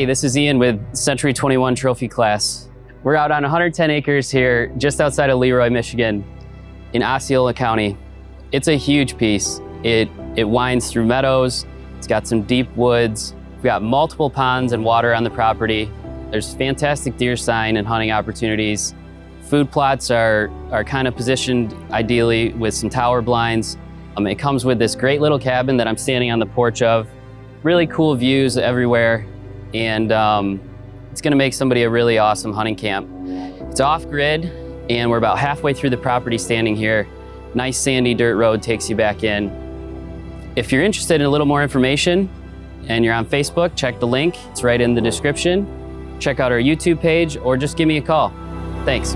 this is Ian with Century 21 Trophy Class. We're out on 110 acres here just outside of Leroy, Michigan in Osceola County. It's a huge piece. It winds through meadows. It's got some deep woods. We've got multiple ponds and water on the property. There's fantastic deer sign and hunting opportunities. Food plots are kind of positioned ideally with some tower blinds. It comes with this great little cabin that I'm standing on the porch of. Really cool views everywhere, and it's gonna make somebody a really awesome hunting camp. It's off-grid, and we're about halfway through the property standing here. Nice sandy dirt road takes you back in. If you're interested in a little more information and you're on Facebook, check the link. It's right in the description. Check out our YouTube page or just give me a call. Thanks.